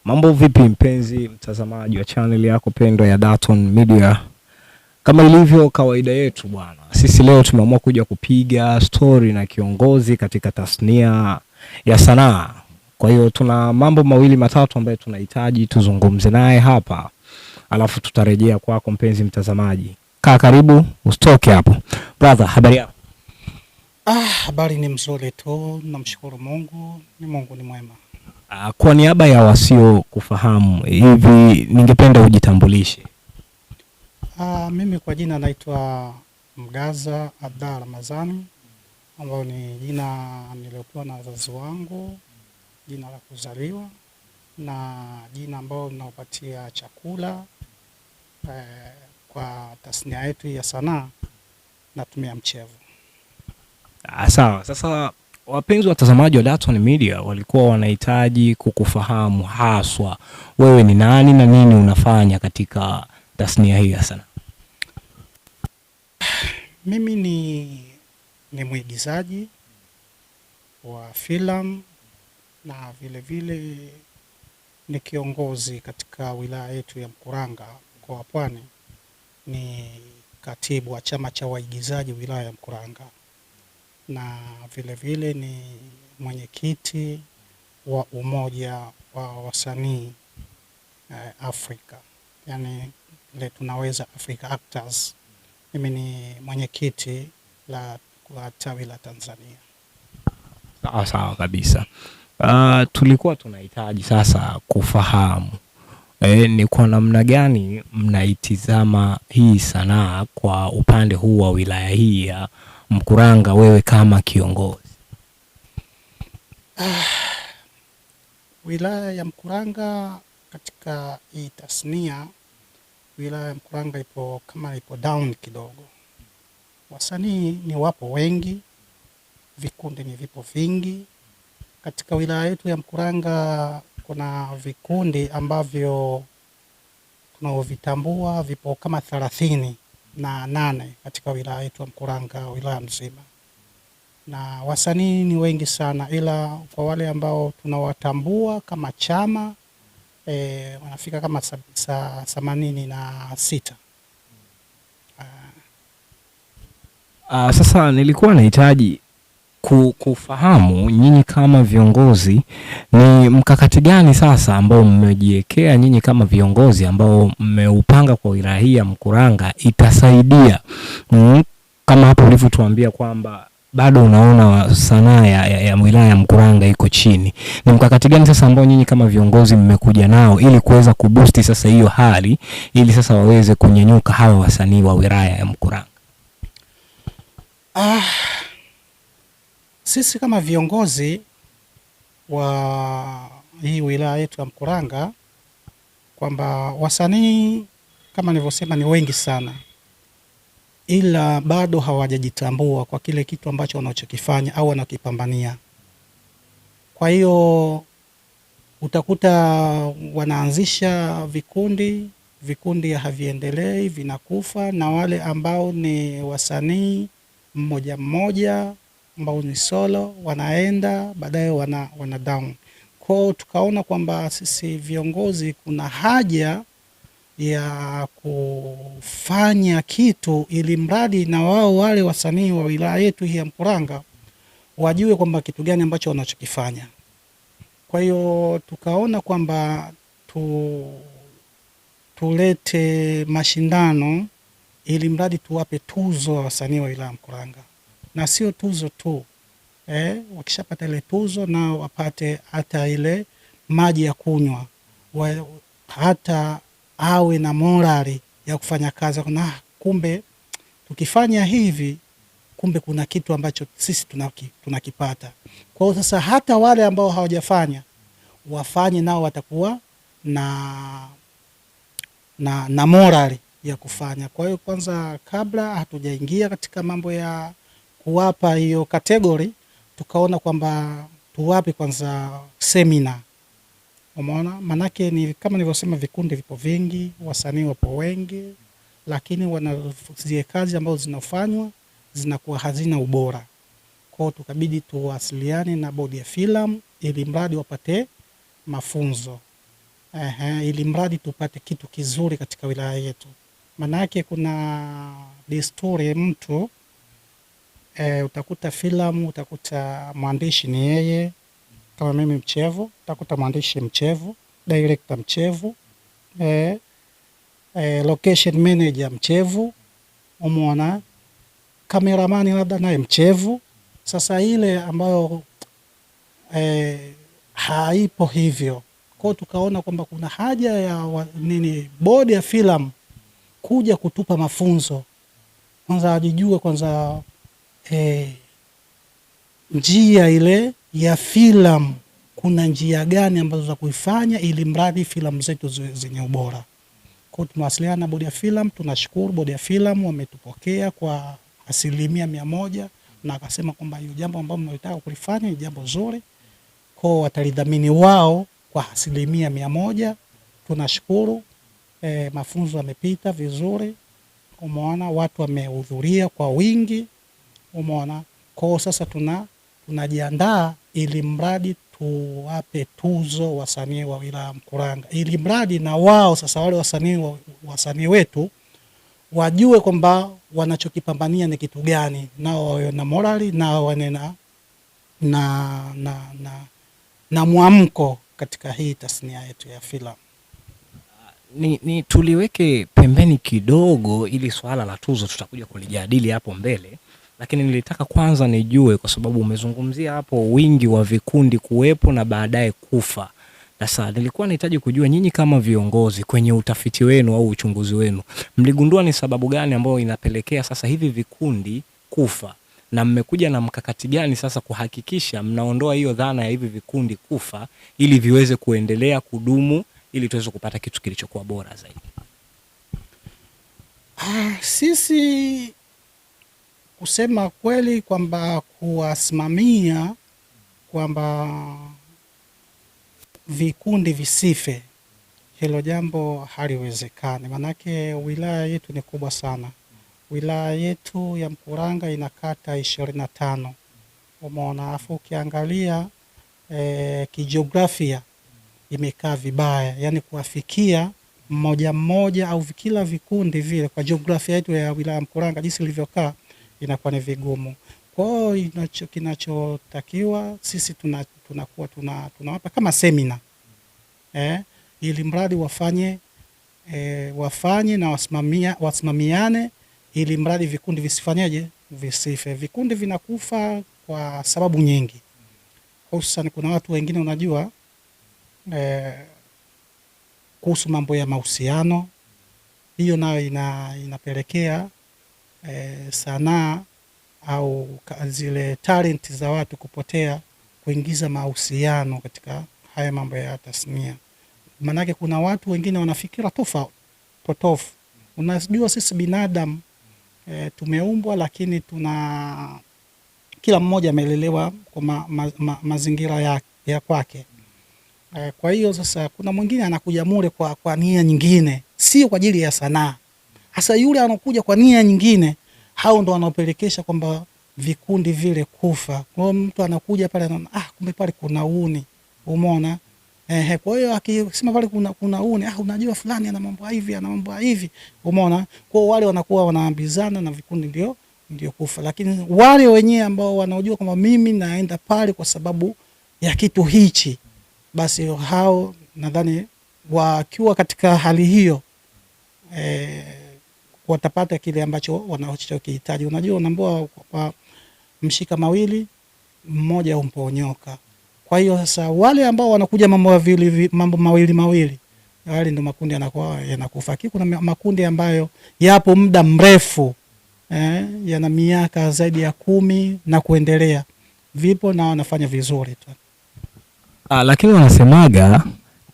Mambo vipi mpenzi mtazamaji wa channel yako pendwa ya Dar-Ton Media. Kama ilivyo kawaida yetu bwana, sisi leo tumeamua kuja kupiga story na kiongozi katika tasnia ya sanaa. Kwa hiyo tuna mambo mawili matatu ambayo tunahitaji tuzungumze naye hapa. Alafu tutarejea kwako mpenzi mtazamaji. Kaa karibu, usitoke hapo. Brother, habari yako? Habari ni mzuri tu, namshukuru Mungu, Mungu ni mwema. Kwa niaba ya wasio kufahamu, hivi ningependa ujitambulishe. Mimi kwa jina naitwa Mgaza Abdalla Ramadhani, ambao ni jina niliopewa na wazazi wangu, jina la kuzaliwa na jina ambao ninaopatia chakula kwa tasnia yetu ya sanaa natumia mchevu. Sawa. Sasa wapenzi watazamaji wa Dar-Ton Media walikuwa wanahitaji kukufahamu haswa wewe ni nani na nini unafanya katika tasnia hii ya sanaa. Mimi ni mwigizaji wa filamu na vile vile ni kiongozi katika wilaya yetu ya Mkuranga mkoa wa Pwani. Ni katibu wa chama cha waigizaji wilaya ya Mkuranga na vile vile ni mwenyekiti wa umoja wa wasanii Afrika, yani ile tunaweza Africa Actors. Mimi ni mwenyekiti la tawi la Tanzania. Sawa kabisa. Tulikuwa tunahitaji sasa kufahamu ni kwa namna gani mnaitizama hii sanaa kwa upande huu wa wilaya hii ya Mkuranga, wewe kama kiongozi. Wilaya ya Mkuranga katika hii tasnia, wilaya ya Mkuranga ipo down kidogo. Wasanii ni wapo wengi, vikundi ni vipo vingi. Katika wilaya yetu ya Mkuranga kuna vikundi ambavyo tunaovitambua vipo kama 38 katika wilaya yetu ya Mkuranga, wilaya nzima. Na wasanii ni wengi sana, ila kwa wale ambao tunawatambua kama chama wanafika kama 86. Sasa nilikuwa nahitaji kufahamu nyinyi kama viongozi ni mkakati gani sasa ambao mmejiwekea nyinyi kama viongozi ambao mmeupanga kwa wilaya hii ya Mkuranga itasaidia kama hapo ulivyotuambia kwamba bado unaona sanaa ya wilaya ya Mkuranga iko chini. Ni mkakati gani sasa ambao nyinyi kama viongozi mmekuja nao ili kuweza kuboost sasa hiyo hali ili sasa waweze kunyanyuka hawa wasanii wa wilaya ya Mkuranga? Sisi kama viongozi wa hii wilaya yetu ya Mkuranga kwamba wasanii kama nilivyosema ni wengi sana, ila bado hawajajitambua kwa kile kitu ambacho wanachokifanya au wanakipambania. Kwa hiyo utakuta wanaanzisha vikundi haviendelei, vinakufa, na wale ambao ni wasanii mmoja ambao ni solo wanaenda baadaye wana down. Kwa tukaona kwamba sisi viongozi kuna haja ya kufanya kitu ili mradi na wao wale wasanii wa wilaya yetu hii ya Mkuranga wajue kwamba kitu gani ambacho wanachokifanya. Kwa hiyo tukaona kwamba tulete mashindano ili mradi tuwape tuzo wa wasanii wa wilaya ya Mkuranga. Na sio tuzo tu, wakishapata ile tuzo nao wapate hata ile maji ya kunywa, hata awe na morali ya kufanya kazi. Na kumbe tukifanya hivi, kumbe kuna kitu ambacho sisi tunakipata. Kwa hiyo sasa hata wale ambao hawajafanya wafanye, nao watakuwa na morali ya kufanya. Kwa hiyo kwanza, kabla hatujaingia katika mambo ya kuwapa hiyo kategori, tukaona kwamba tuwape kwanza semina. Umeona, manake ni kama nilivyosema, vikundi vipo vingi, wasanii wapo wengi, lakini zile kazi ambazo zinafanywa zinakuwa hazina ubora. Kwa hiyo tukabidi tuwasiliane na bodi ya filamu ili mradi wapate mafunzo ili mradi tupate kitu kizuri katika wilaya yetu. Manake kuna desturi mtu utakuta filamu, utakuta mwandishi ni yeye, kama mimi Mchevu, utakuta mwandishi Mchevu, director Mchevu, location manager Mchevu, umeona, kameramani labda naye Mchevu. Sasa ile ambayo haipo hivyo, kwa tukaona kwamba kuna haja ya bodi ya filamu kuja kutupa mafunzo kwanza, ajijue kwanza njia ile ya filamu, kuna njia gani ambazo za kuifanya ili mradi filamu zetu zenye ubora. Kwa tumewasiliana na bodi ya filamu, tunashukuru bodi ya filamu wametupokea kwa 100%, na akasema kwamba hiyo jambo ambalo mnataka kulifanya ni jambo zuri, kwa watalidhamini wao kwa 100%. Tunashukuru. Mafunzo yamepita vizuri, umeona, watu wamehudhuria kwa wingi, umeona. Kwa sasa tunajiandaa ili mradi tuwape tuzo wasanii wa wilaya Mkuranga, ili mradi na wao sasa wale wasanii wetu wajue kwamba wanachokipambania ni kitu gani, nao wawe na morali, nao wawe na mwamko katika hii tasnia yetu ya filamu. Ni tuliweke pembeni kidogo, ili swala la tuzo tutakuja kulijadili hapo mbele, lakini nilitaka kwanza nijue, kwa sababu umezungumzia hapo wingi wa vikundi kuwepo na baadaye kufa. Sasa nilikuwa nahitaji kujua nyinyi kama viongozi kwenye utafiti wenu au uchunguzi wenu, mligundua ni sababu gani ambayo inapelekea sasa hivi vikundi kufa, na mmekuja na mkakati gani sasa kuhakikisha mnaondoa hiyo dhana ya hivi vikundi kufa ili viweze kuendelea kudumu, ili tuweze kupata kitu kilichokuwa bora zaidi? Sisi kusema kweli kwamba kuwasimamia kwamba vikundi visife, hilo jambo haliwezekani. Manake wilaya yetu ni kubwa sana. Wilaya yetu ya Mkuranga ina kata 25. Umeona, afu ukiangalia kijiografia imekaa vibaya, yani kuwafikia mmoja mmoja au kila vikundi vile kwa jiografia yetu ya wilaya Mkuranga jinsi ilivyokaa inakuwa ni vigumu. Kwa hiyo kinachotakiwa sisi tunakuwa tunawapa kama semina ili mradi wafanye na wasimamiane ili mradi vikundi visifanyeje, visife. Vikundi vinakufa kwa sababu nyingi, hususan kuna watu wengine unajua kuhusu mambo ya mahusiano, hiyo nayo inapelekea sanaa au zile talent za watu kupotea, kuingiza mahusiano katika haya mambo ya tasnia. Manake kuna watu wengine wanafikira potofu. Unajua sisi binadamu tumeumbwa, lakini kila mmoja amelelewa kwa mazingira ya kwake. Kwa hiyo sasa kuna mwingine anakuja mule kwa nia nyingine, sio kwa ajili ya sanaa. Hasa yule anakuja kwa nia nyingine, hao ndo wanaopelekesha kwamba vikundi vile kufa. Kwa mtu anakuja pale anaona kumbe pale kuna uni, umeona. Kwa hiyo akisema pale kuna uni, unajua fulani ana mambo hivi, umeona. Kwa wale wanakuwa wanaambizana na vikundi ndio kufa. Lakini wale wenyewe ambao wanaojua kwamba mimi naenda pale kwa sababu ya kitu hichi, basi hao nadhani wakiwa katika hali hiyo watapata kile ambacho wanachokihitaji. Unajua unaambiwa kwa mshika mawili mmoja humponyoka. Kwa hiyo sasa wale ambao wanakuja mambo mawili wale ndio makundi yanakufa. Kuna makundi ambayo yapo muda mrefu yana miaka zaidi ya 10 na kuendelea, vipo na wanafanya vizuri tu. Lakini wanasemaga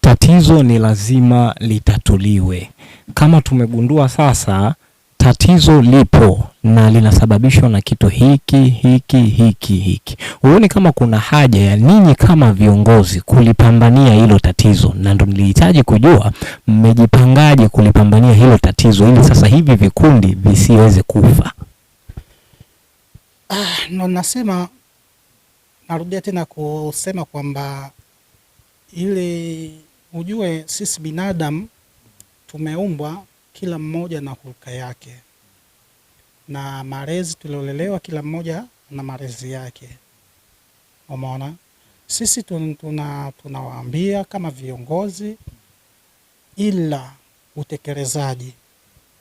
tatizo ni lazima litatuliwe. Kama tumegundua sasa tatizo lipo na linasababishwa na kitu hiki. Huoni kama kuna haja ya ninyi kama viongozi kulipambania hilo tatizo? Na ndo nilihitaji kujua mmejipangaje kulipambania hilo tatizo ili sasa hivi vikundi visiweze kufa. Narudia tena kusema kwamba ile Ujue sisi binadamu tumeumbwa kila mmoja na hulka yake, na malezi tuliolelewa kila mmoja na malezi yake. Umeona, sisi tunawaambia kama viongozi, ila utekelezaji.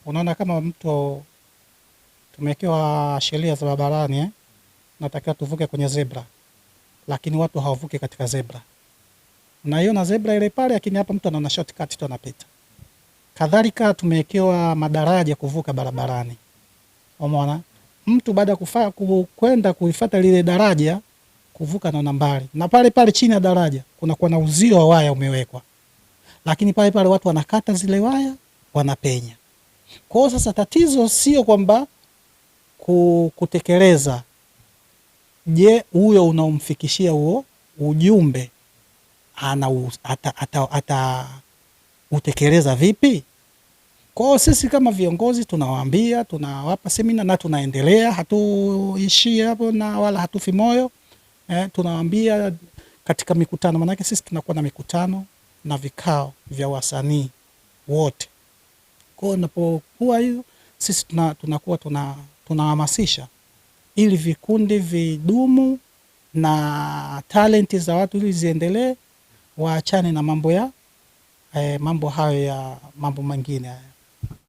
Unaona, kama mtu tumewekewa sheria za barabarani, natakiwa tuvuke kwenye zebra, lakini watu hawavuki katika zebra. Unaiona zebra ile pale, lakini hapa mtu anaona shortcut tu anapita. Kadhalika tumewekewa madaraja kuvuka barabarani. Umeona, mtu baada ya kwenda kuifuata lile daraja kuvuka na mbali, na pale pale chini ya daraja kuna kuwa na uzio wa waya umewekwa, lakini pale pale watu wanakata zile waya, wanapenya. Kwa hiyo sasa tatizo sio kwamba kutekeleza. Je, huyo unaomfikishia huo ujumbe ata utekeleza vipi? Kwa hiyo sisi kama viongozi tunawaambia, tunawapa semina na tunaendelea, hatuishii hapo na wala hatufi moyo. Tunawaambia katika mikutano, maana sisi tunakuwa na mikutano na vikao vya wasanii wote. Kwa hiyo napokuwa hiyo, sisi tunakuwa tunahamasisha ili vikundi vidumu na talenti za watu ili ziendelee, waachane na mambo hayo ya mambo mengine haya.